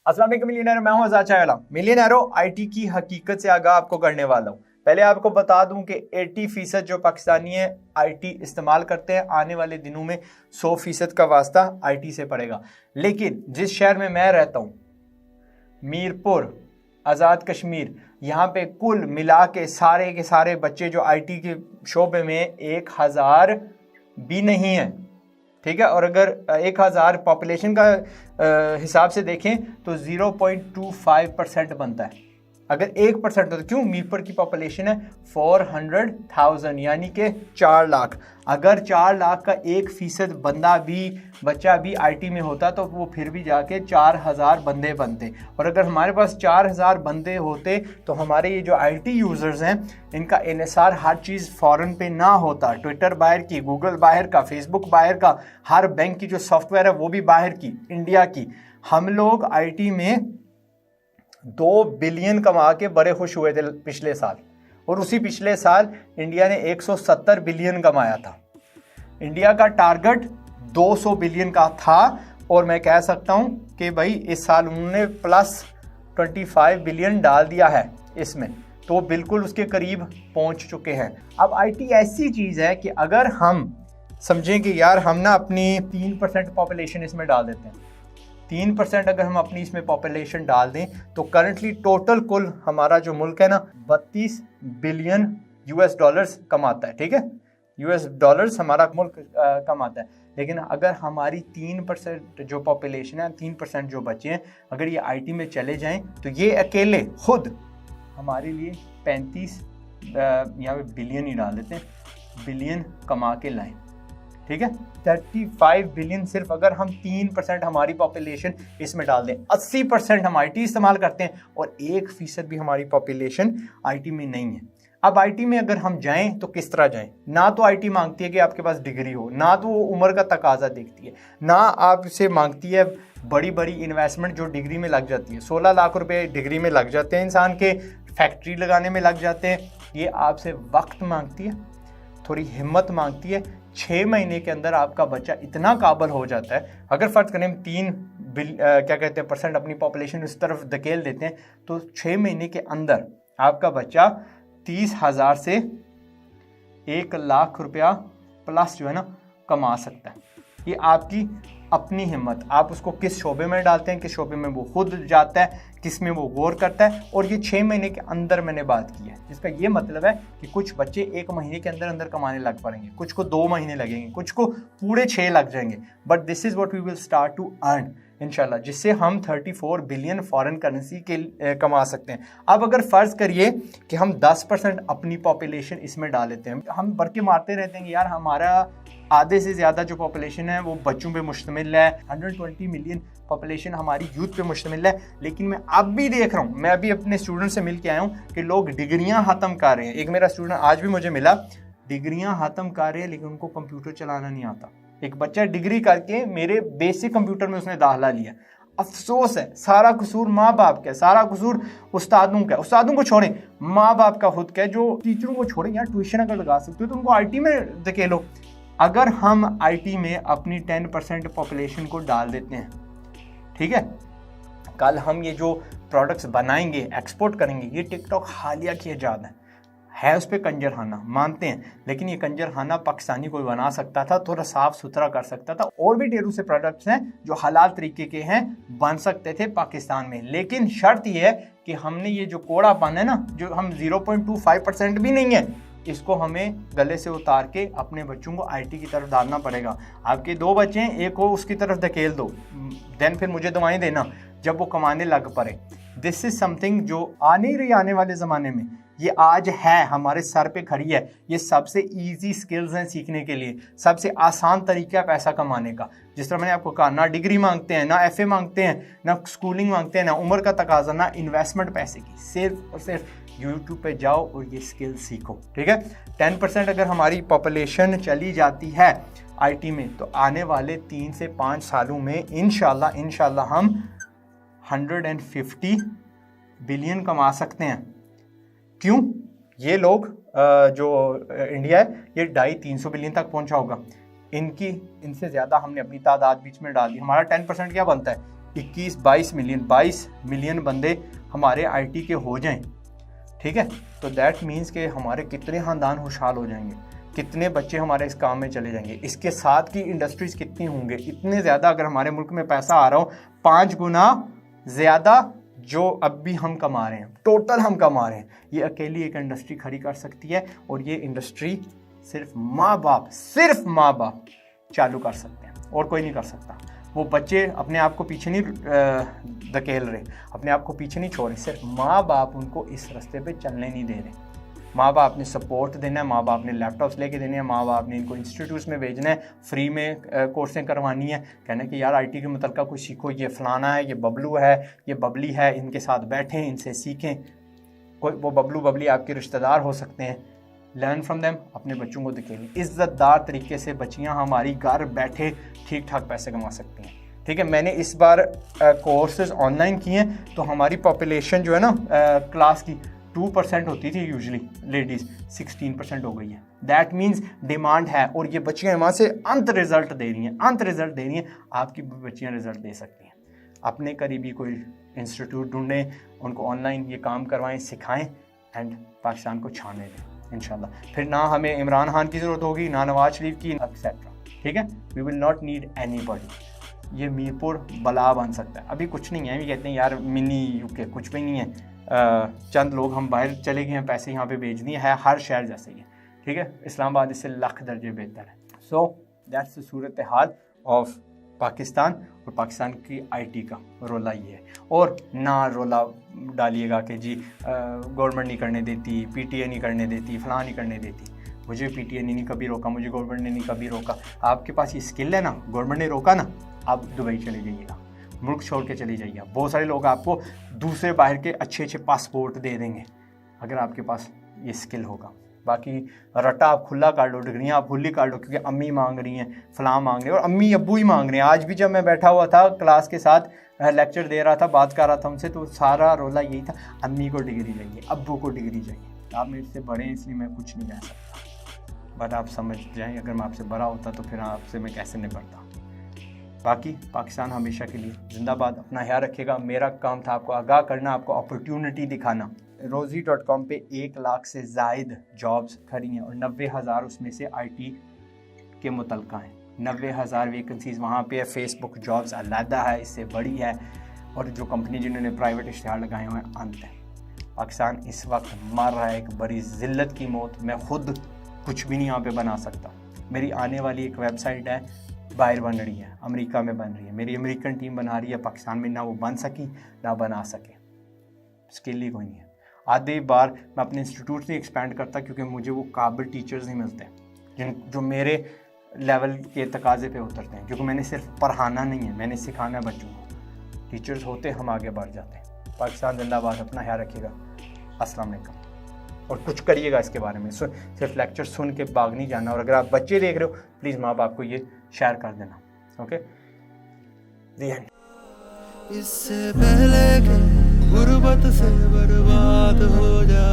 अस्सलाम वालेकुम मिलियनेयर, मैं हूं आजाद चायवाला। मिलियनेयरों, आईटी की हकीकत से आगाह आपको करने वाला हूं। पहले आपको बता दूं कि 80% जो पाकिस्तानी है आईटी इस्तेमाल करते हैं, आने वाले दिनों में 100% का वास्ता आईटी से पड़ेगा। लेकिन जिस शहर में मैं रहता हूं, मीरपुर, आज़ाद कश्मीर, यहाँ पे कुल मिला के सारे बच्चे जो आईटी के शोबे में 1000 भी नहीं है, ठीक है। और अगर 1000 पॉपुलेशन का हिसाब से देखें तो 0.25% बनता है। अगर 1% हो तो क्यों, मीरपुर की पॉपुलेशन है 400,000 यानी कि 4 लाख। अगर 4 लाख का 1% बच्चा भी आईटी में होता तो वो फिर भी जाके 4000 बंदे बनते। और अगर हमारे पास 4000 बंदे होते तो हमारे ये जो आईटी यूज़र्स हैं इनका इन्हिसार हर चीज़ फ़ॉरेन पे ना होता। ट्विटर बाहर की, गूगल बाहर का, फेसबुक बाहर का, हर बैंक की जो सॉफ्टवेयर है वो भी बाहर की, इंडिया की। हम लोग आईटी में 2 बिलियन कमा के बड़े खुश हुए थे पिछले साल, और उसी पिछले साल इंडिया ने 170 बिलियन कमाया था। इंडिया का टारगेट 200 बिलियन का था, और मैं कह सकता हूं कि भाई इस साल उन्होंने प्लस 25 बिलियन डाल दिया है इसमें, तो बिल्कुल उसके करीब पहुंच चुके हैं। अब आईटी ऐसी चीज़ है कि अगर हम समझें कि यार हम ना अपनी 3% पॉपुलेशन इसमें डाल देते हैं, 3% अगर हम अपनी इसमें पॉपुलेशन डाल दें तो करंटली टोटल कुल हमारा जो मुल्क है ना 32 बिलियन यूएस डॉलर्स कमाता है, ठीक है। यूएस डॉलर्स हमारा मुल्क कमाता है। लेकिन अगर हमारी 3% जो पॉपुलेशन है, 3% जो बच्चे हैं, अगर ये आईटी में चले जाएं तो ये अकेले खुद हमारे लिए 35 यहाँ पे बिलियन ही डाल देते हैं, बिलियन कमा के लाएं, ठीक है। 35 बिलियन सिर्फ अगर हम 3% हमारी पॉपुलेशन इसमें डाल दें। 80% हम आईटी इस्तेमाल करते हैं और 1% भी हमारी पॉपुलेशन आईटी में नहीं है। अब आईटी में अगर हम जाएं तो किस तरह जाएं? ना तो आईटी मांगती है कि आपके पास डिग्री हो, ना तो वो उम्र का तकाजा देखती है, ना आपसे मांगती है बड़ी बड़ी इन्वेस्टमेंट जो डिग्री में लग जाती है। 16 लाख रुपए डिग्री में लग जाते हैं, इंसान के फैक्ट्री लगाने में लग जाते हैं। ये आपसे वक्त मांगती है, थोड़ी हिम्मत मांगती है। 6 महीने के अंदर आपका बच्चा इतना काबिल हो जाता है। अगर फर्ज करें हम 3% अपनी पॉपुलेशन उस तरफ धकेल देते हैं तो 6 महीने के अंदर आपका बच्चा 30,000 से 1 लाख रुपया प्लस जो है ना कमा सकता है। ये आपकी अपनी हिम्मत, आप उसको किस शोबे में डालते हैं, किस शोबे में वो खुद जाता है, किस में वो गौर करता है। और ये 6 महीने के अंदर मैंने बात की है, जिसका ये मतलब है कि कुछ बच्चे 1 महीने के अंदर अंदर कमाने लग पड़ेंगे, कुछ को 2 महीने लगेंगे, कुछ को पूरे 6 लग जाएंगे। But this is what we will start to earn इंशाल्लाह, जिससे हम 34 बिलियन फॉरेन करेंसी के कमा सकते हैं। अब अगर फ़र्ज़ करिए कि हम 10% अपनी पॉपुलेशन इसमें डाल लेते हैं, हम बरके मारते रहते हैं कि यार हमारा आधे से ज़्यादा जो पॉपुलेशन है वो बच्चों पे मुश्तमिल है, 120 मिलियन पॉपुलेशन हमारी यूथ पे मुश्तमिल है। लेकिन मैं अब भी देख रहा हूँ, मैं अभी अपने स्टूडेंट से मिल के आया हूँ कि लोग डिग्रियाँ ख़त्म कर रहे हैं। एक मेरा स्टूडेंट आज भी मुझे मिला, डिग्रियाँ ख़त्म कर रहे हैं लेकिन उनको कंप्यूटर चलाना नहीं आता। एक बच्चा डिग्री करके मेरे बेसिक कंप्यूटर में उसने दाखिला लिया। अफसोस है, सारा कसूर माँ बाप का है, सारा कसूर उस्तादों का है। उस्तादों को छोड़ें, माँ बाप का खुद का है। जो टीचरों को छोड़ें, यार ट्यूशन अगर लगा सकते हो तो उनको आईटी में धकेलो। अगर हम आईटी में अपनी 10% पॉपुलेशन को डाल देते हैं, ठीक है, कल हम ये जो प्रोडक्ट्स बनाएंगे, एक्सपोर्ट करेंगे, ये टिकटॉक हालिया की ईजाद है उस पर कंजरखाना मानते हैं, लेकिन ये कंजरखाना पाकिस्तानी कोई बना सकता था, थोड़ा साफ सुथरा कर सकता था। और भी ढेरों से प्रोडक्ट्स हैं जो हलाल तरीके के हैं, बन सकते थे पाकिस्तान में। लेकिन शर्त यह है कि हमने ये जो कोड़ापन है ना, जो हम 0.25% भी नहीं है, इसको हमें गले से उतार के अपने बच्चों को आईटी की तरफ डालना पड़ेगा। आपके 2 बच्चे हैं, एक को उसकी तरफ धकेल दो, देन फिर मुझे दवाएं देना जब वो कमाने लग पड़े। दिस इज समथिंग जो आ नहीं रही आने वाले ज़माने में, ये आज है, हमारे सर पे खड़ी है। ये सबसे इजी स्किल्स हैं सीखने के लिए, सबसे आसान तरीका है पैसा कमाने का। जिस तरह मैंने आपको कहा, ना डिग्री मांगते हैं, ना एफए मांगते हैं, ना स्कूलिंग मांगते हैं, ना उम्र का तकाजा, ना इन्वेस्टमेंट पैसे की। सिर्फ और सिर्फ यूट्यूब पे जाओ और ये स्किल सीखो, ठीक है। 10% अगर हमारी पॉपुलेशन चली जाती है आईटी में तो आने वाले 3 से 5 सालों में इंशाल्लाह हम 150 बिलियन कमा सकते हैं। क्यों? ये लोग जो इंडिया है ये 250-300 बिलियन तक पहुंचा होगा। इनसे ज़्यादा हमने अपनी तादाद बीच में डाल दी। हमारा 10% क्या बनता है? 22 मिलियन बंदे हमारे आईटी के हो जाएं, ठीक है, तो दैट मीन्स कि हमारे कितने ख़ानदान खुशहाल हो जाएंगे, कितने बच्चे हमारे इस काम में चले जाएंगे, इसके साथ की इंडस्ट्रीज़ कितनी होंगे, इतने ज़्यादा अगर हमारे मुल्क में पैसा आ रहा हो 5 गुना ज़्यादा जो अब भी हम कमा रहे हैं, टोटल हम कमा रहे हैं, ये अकेली एक इंडस्ट्री खड़ी कर सकती है। और ये इंडस्ट्री सिर्फ माँ बाप चालू कर सकते हैं और कोई नहीं कर सकता। वो बच्चे अपने आप को पीछे नहीं धकेल रहे, अपने आप को पीछे नहीं छोड़ रहे, सिर्फ माँ बाप उनको इस रास्ते पे चलने नहीं दे रहे। माँ बाप ने सपोर्ट देना है, माँ बाप ने लैपटॉप्स लेके देने हैं, माँ बाप ने इनको इंस्टीट्यूट्स में भेजना है, फ्री में कोर्सें करवानी है, कहना कि यार आईटी के मुतल्लिक़ कुछ सीखो, ये फलाना है, ये बबलू है, ये बबली है, इनके साथ बैठें, इनसे सीखें। कोई वो बबलू बबली आपके रिश्तेदार हो सकते हैं, लर्न फ्रॉम देम, अपने बच्चों को दिखें। इज़्ज़तदार तरीके से बच्चियाँ हमारी घर बैठे ठीक ठाक पैसे कमा सकती हैं, ठीक है। मैंने इस बार कोर्सेज ऑनलाइन किए हैं, तो हमारी पॉपुलेशन जो है ना क्लास की 2% होती थी यूजुअली लेडीज़, 16% हो गई है। दैट मीन्स डिमांड है, और ये बच्चियाँ वहाँ से अंत रिज़ल्ट दे रही हैं। आपकी बच्चियाँ रिज़ल्ट दे सकती हैं। अपने करीबी कोई इंस्टीट्यूट ढूंढें, उनको ऑनलाइन ये काम करवाएं, सिखाएं एंड पाकिस्तान को छाने दें इंशाल्लाह। फिर ना हमें इमरान खान की ज़रूरत होगी, ना नवाज शरीफ की, एक्सेट्रा, ठीक है। We will not need anybody. ये मीरपुर बला बन सकता है, अभी कुछ नहीं है। ये कहते हैं यार मिनी यूके, कुछ भी नहीं है। चंद लोग हम बाहर चले गए हैं, पैसे यहाँ पे भेज दिए हैं, हर शहर जैसे ही है, ठीक है। इस्लामाबाद इससे लाख दर्जे बेहतर है। So that's the Surat hall of Pakistan, और पाकिस्तान की आईटी का रोला ये है। और ना रोला डालिएगा कि जी गवर्नमेंट नहीं करने देती, पीटीए नहीं करने देती, फलां नहीं करने देती। मुझे पीटीए ने नहीं कभी रोका, मुझे गवर्नमेंट ने नहीं कभी रोका। आपके पास ये स्किल है ना, गवर्नमेंट ने रोका ना, आप दुबई चले जाइएगा, मुल्क छोड़ के चले जाइए। बहुत सारे लोग आपको दूसरे बाहर के अच्छे पासपोर्ट दे देंगे अगर आपके पास ये स्किल होगा। बाकी रट्टा आप खुला कर लो, डिग्रियाँ आप खुली कर लो, क्योंकि अम्मी मांग रही हैं, फलां मांग रही हैं, और अम्मी अब्बू ही मांग रहे हैं। आज भी जब मैं बैठा हुआ था क्लास के साथ, लेक्चर दे रहा था, बात कर रहा था उनसे, तो सारा रोला यही था, अम्मी को डिग्री चाहिए, अब्बू को डिग्री चाहिए। आप मेरे से बड़े हैं इसलिए मैं कुछ नहीं कह सकता, बट आप समझ जाएँ अगर मैं आपसे बड़ा होता तो फिर आपसे मैं कैसे निपटता। बाकी पाकिस्तान हमेशा के लिए जिंदाबाद। अपना ख्याल रखिएगा। मेरा काम था आपको आगाह करना, आपको अपॉर्चुनिटी दिखाना। रोज़ी.com पे 1 लाख से ज़ायद जॉब्स खड़ी हैं, और 90,000 उसमें से आईटी के मुतल्लिक़ हैं। 90,000 वैकेंसीज़ वहाँ पे है। फेसबुक जॉब्स अलहदा है, इससे बड़ी है, और जो कंपनी जिन्होंने प्राइवेट इश्तिहार लगाए हुए हैं अंत है। पाकिस्तान इस वक्त मर रहा है एक बड़ी ज़िल्लत की मौत। मैं खुद कुछ भी नहीं यहाँ पर बना सकता। मेरी आने वाली एक वेबसाइट है, बाहर बन रही है, अमेरिका में बन रही है, मेरी अमेरिकन टीम बना रही है, पाकिस्तान में ना वो बन सकी ना बना सके, स्किल ही कोई नहीं है। आधी बार मैं अपने इंस्टीट्यूट से एक्सपेंड करता, क्योंकि मुझे वो काबिल टीचर्स नहीं मिलते जो मेरे लेवल के तकाजे पे उतरते हैं, क्योंकि मैंने सिर्फ पढ़ाना नहीं है, मैंने सिखाना है बच्चों को। टीचर्स होते हम आगे बढ़ जाते हैं। पाकिस्तान जिंदाबाद। अपना ख्याल रखिएगा। अस्सलाम वालेकुम। और कुछ करिएगा इसके बारे में, सिर्फ लेक्चर सुन के भाग नहीं जाना। और अगर आप बच्चे देख रहे हो, प्लीज़ माँ बाप को ये शेयर कर देना। Okay, the and. इससे पहले कि गुर्बत से बर्बाद हो जाए।